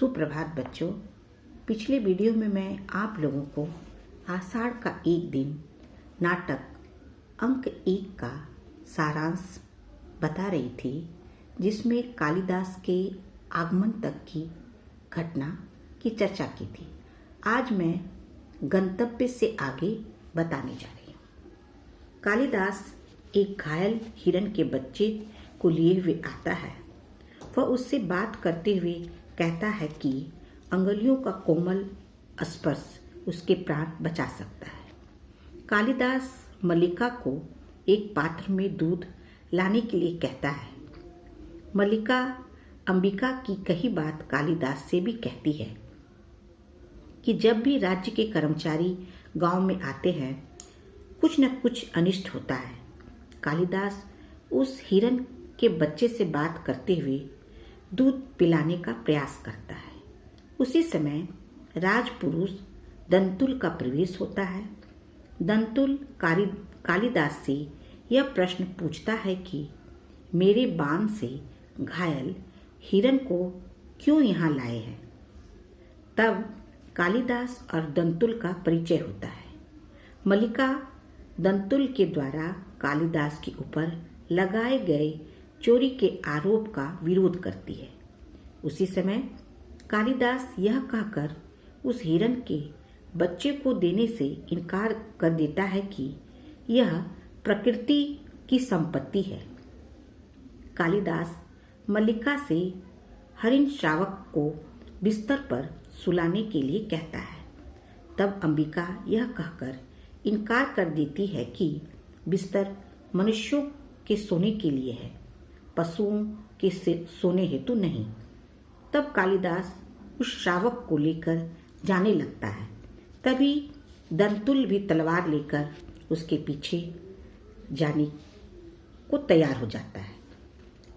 सुप्रभात बच्चों। पिछले वीडियो में मैं आप लोगों को आषाढ़ का एक दिन नाटक अंक 1 का सारांश बता रही थी, जिसमें कालिदास के आगमन तक की घटना की चर्चा की थी। आज मैं गंतव्य से आगे बताने जा रही हूँ। कालिदास एक घायल हिरण के बच्चे को लिए हुए आता है। वह उससे बात करते हुए कहता है कि अंगुलियों का कोमल स्पर्श उसके प्राण बचा सकता है। कालिदास मल्लिका को एक पात्र में दूध लाने के लिए कहता है। मल्लिका अंबिका की कही बात कालिदास से भी कहती है कि जब भी राज्य के कर्मचारी गांव में आते हैं, कुछ न कुछ अनिष्ट होता है। कालिदास उस हिरण के बच्चे से बात करते हुए दूध पिलाने का प्रयास करता है। उसी समय राजपुरुष दंतुल का प्रवेश होता है। दंतुल कालिदास से यह प्रश्न पूछता है कि मेरे बाण से घायल हिरण को क्यों यहाँ लाए हैं। तब कालिदास और दंतुल का परिचय होता है। मल्लिका दंतुल के द्वारा कालिदास के ऊपर लगाए गए चोरी के आरोप का विरोध करती है। उसी समय कालिदास यह कहकर उस हिरण के बच्चे को देने से इनकार कर देता है कि यह प्रकृति की संपत्ति है। कालिदास मल्लिका से हरिण शावक को बिस्तर पर सुलाने के लिए कहता है। तब अंबिका यह कहकर इनकार कर देती है कि बिस्तर मनुष्यों के सोने के लिए है, पशुओं के सोने हेतु नहीं। तब कालिदास उस शावक को लेकर जाने लगता है। तभी दंतुल भी तलवार लेकर उसके पीछे जाने को तैयार हो जाता है।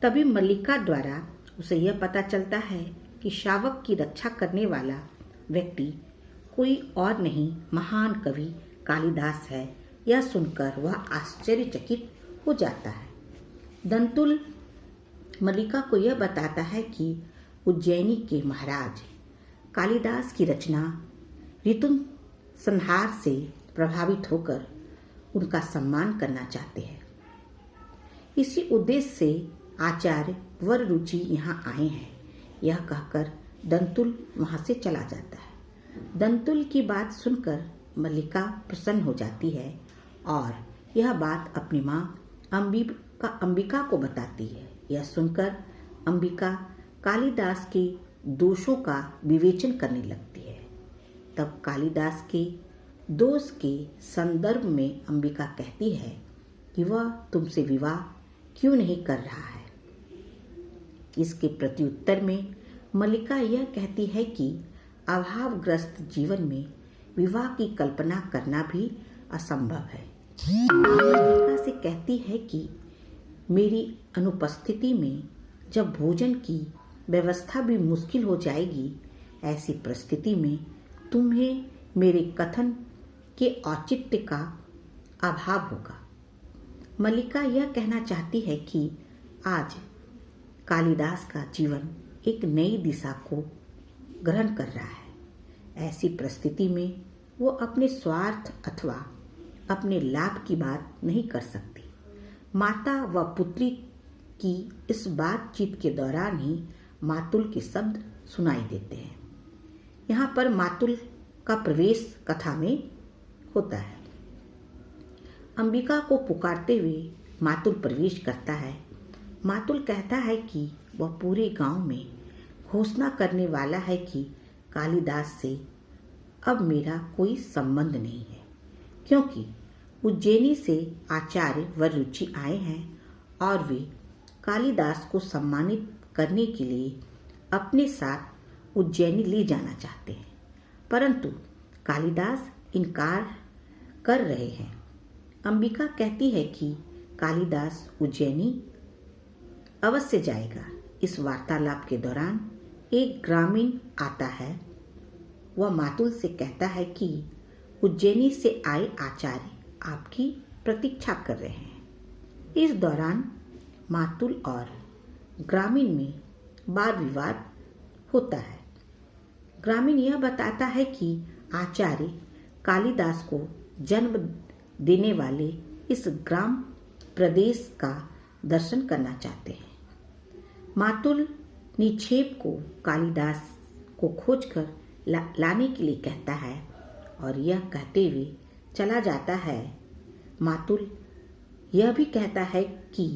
तभी मल्लिका द्वारा उसे यह पता चलता है कि शावक की रक्षा करने वाला व्यक्ति कोई और नहीं, महान कवि कालिदास है। यह सुनकर वह आश्चर्यचकित हो जाता है। दंतुल मल्लिका को यह बताता है कि उज्जैनी के महाराज कालिदास की रचना ऋतु संहार से प्रभावित होकर उनका सम्मान करना चाहते हैं। इसी उद्देश्य से आचार्य वररुचि यहाँ आए हैं। यह कहकर दंतुल वहाँ से चला जाता है। दंतुल की बात सुनकर मल्लिका प्रसन्न हो जाती है और यह बात अपनी माँ अंबिका को बताती है। यह सुनकर अंबिका कालिदास के दोषों का विवेचन करने लगती है। तब कालिदास के दोष के संदर्भ में अंबिका कहती है कि वह तुमसे विवाह क्यों नहीं कर रहा है। इसके प्रत्युत्तर में मल्लिका यह कहती है कि अभावग्रस्त जीवन में विवाह की कल्पना करना भी असंभव है। मल्लिका से कहती है कि मेरी अनुपस्थिति में जब भोजन की व्यवस्था भी मुश्किल हो जाएगी, ऐसी परिस्थिति में तुम्हें मेरे कथन के औचित्य का अभाव होगा। मल्लिका यह कहना चाहती है कि आज कालिदास का जीवन एक नई दिशा को ग्रहण कर रहा है। ऐसी परिस्थिति में वो अपने स्वार्थ अथवा अपने लाभ की बात नहीं कर सकती। माता व पुत्री की इस बातचीत के दौरान ही मातुल के शब्द सुनाई देते हैं। यहाँ पर मातुल का प्रवेश कथा में होता है। अंबिका को पुकारते हुए मातुल प्रवेश करता है। मातुल कहता है कि वह पूरे गांव में घोषणा करने वाला है कि कालिदास से अब मेरा कोई संबंध नहीं है, क्योंकि उज्जैनी से आचार्य वररुचि आए हैं और वे कालिदास को सम्मानित करने के लिए अपने साथ उज्जैनी ले जाना चाहते हैं, परंतु कालिदास इनकार कर रहे हैं। अंबिका कहती है कि कालिदास उज्जैनी अवश्य जाएगा। इस वार्तालाप के दौरान एक ग्रामीण आता है। वह मातुल से कहता है कि उज्जैनी से आए आचार्य आपकी प्रतीक्षा कर रहे हैं। इस दौरान मातुल और ग्रामीण में वाद विवाद होता है। ग्रामीण यह बताता है कि आचार्य कालिदास को जन्म देने वाले इस ग्राम प्रदेश का दर्शन करना चाहते हैं। मातुल निक्षेप को कालिदास को खोजकर लाने के लिए कहता है और यह कहते हुए चला जाता है। मातुल यह भी कहता है कि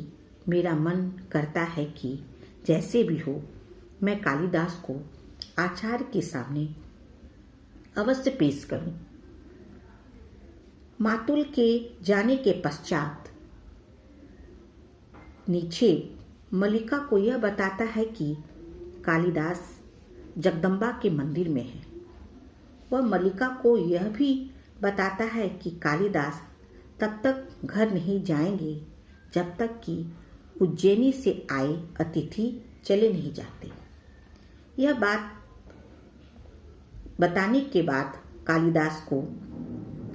मेरा मन करता है कि जैसे भी हो मैं कालिदास को आचार्य के सामने अवश्य पेश करूं। मातुल के जाने के पश्चात निक्षेप मल्लिका को यह बताता है कि कालिदास जगदम्बा के मंदिर में है। वह मल्लिका को यह भी बताता है कि कालिदास तब तक घर नहीं जाएंगे जब तक कि उज्जैनी से आए अतिथि चले नहीं जाते। यह बात बताने के बाद कालिदास को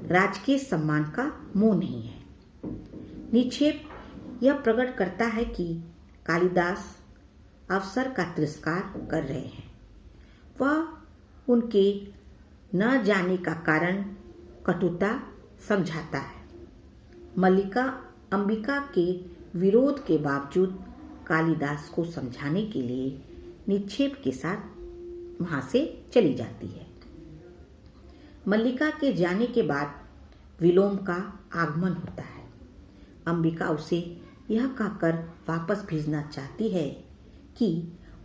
राजकीय सम्मान का मोह नहीं है। निक्षेप यह प्रकट करता है कि कालिदास अवसर का तिरस्कार कर रहे हैं। वह उनके न जाने का कारण कटुता समझाता है। मल्लिका अंबिका के विरोध के बावजूद कालिदास को समझाने के लिए निक्षेप के साथ वहां से चली जाती है। मल्लिका के जाने के बाद विलोम का आगमन होता है। अंबिका उसे यह कहकर वापस भेजना चाहती है कि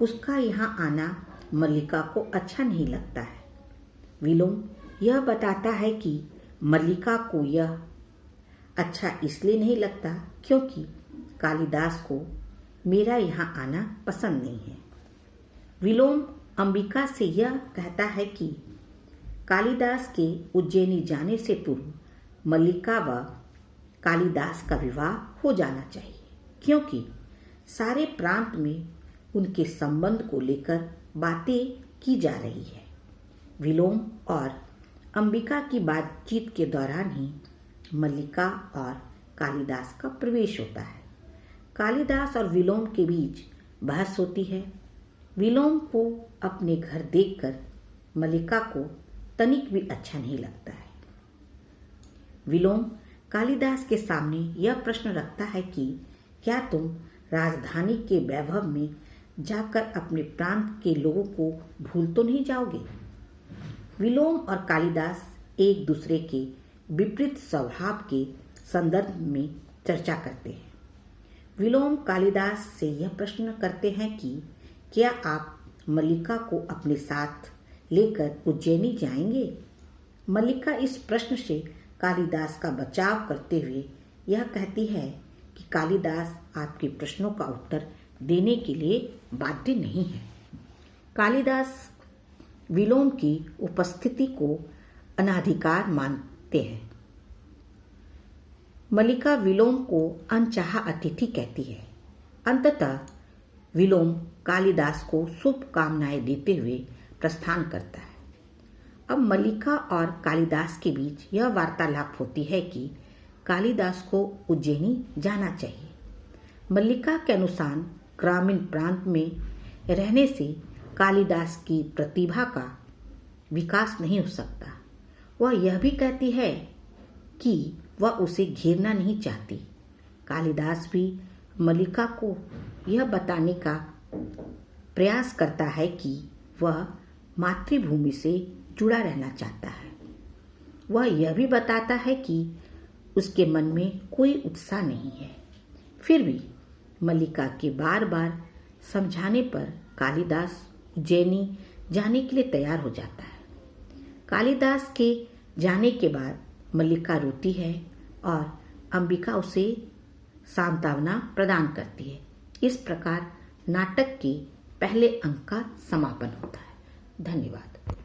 उसका यहाँ आना मल्लिका को अच्छा नहीं लगता है। विलोम यह बताता है कि मल्लिका को यह अच्छा इसलिए नहीं लगता क्योंकि कालिदास को मेरा यहाँ आना पसंद नहीं है। विलोम अंबिका से यह कहता है कि कालिदास के उज्जैनी जाने से पूर्व मल्लिका व कालिदास का विवाह हो जाना चाहिए क्योंकि सारे प्रांत में उनके संबंध को लेकर बातें की जा रही है। विलोम और अंबिका की बातचीत के दौरान ही मल्लिका और कालिदास का प्रवेश होता है। कालिदास और विलोम के बीच बहस होती है। विलोम को अपने घर देखकर मल्लिका को तनिक भी अच्छा नहीं लगता है। विलोम कालिदास के सामने यह प्रश्न रखता है कि क्या तुम राजधानी के वैभव में जाकर अपने प्रांत के लोगों को भूल तो नहीं जाओगे। विलोम और कालिदास एक दूसरे के विपरीत स्वभाव के संदर्भ में चर्चा करते हैं। विलोम कालिदास से यह प्रश्न करते हैं कि क्या आप मल्लिका को अपने साथ लेकर उज्जैनी जाएंगे। मल्लिका इस प्रश्न से कालिदास का बचाव करते हुए यह कहती है कि कालिदास आपके प्रश्नों का उत्तर देने के लिए बाध्य नहीं है। कालिदास विलोम की उपस्थिति को अनाधिकार मानते हैं। मल्लिका विलोम को अनचाहा अतिथि कहती है। अंततः विलोम कालिदास को शुभकामनाएं देते हुए प्रस्थान करता है। अब मल्लिका और कालिदास के बीच यह वार्तालाप होती है कि कालिदास को उज्जैनी जाना चाहिए। मल्लिका के अनुसार ग्रामीण प्रांत में रहने से कालिदास की प्रतिभा का विकास नहीं हो सकता। वह यह भी कहती है कि वह उसे घेरना नहीं चाहती। कालिदास भी मल्लिका को यह बताने का प्रयास करता है कि वह मातृभूमि से जुड़ा रहना चाहता है। वह यह भी बताता है कि उसके मन में कोई उत्साह नहीं है। फिर भी मल्लिका के बार बार समझाने पर कालिदास उज्जैनी जाने के लिए तैयार हो जाता है। कालिदास के जाने के बाद मल्लिका रोती है और अंबिका उसे सांत्वना प्रदान करती है। इस प्रकार नाटक के पहले अंक का समापन होता है। धन्यवाद।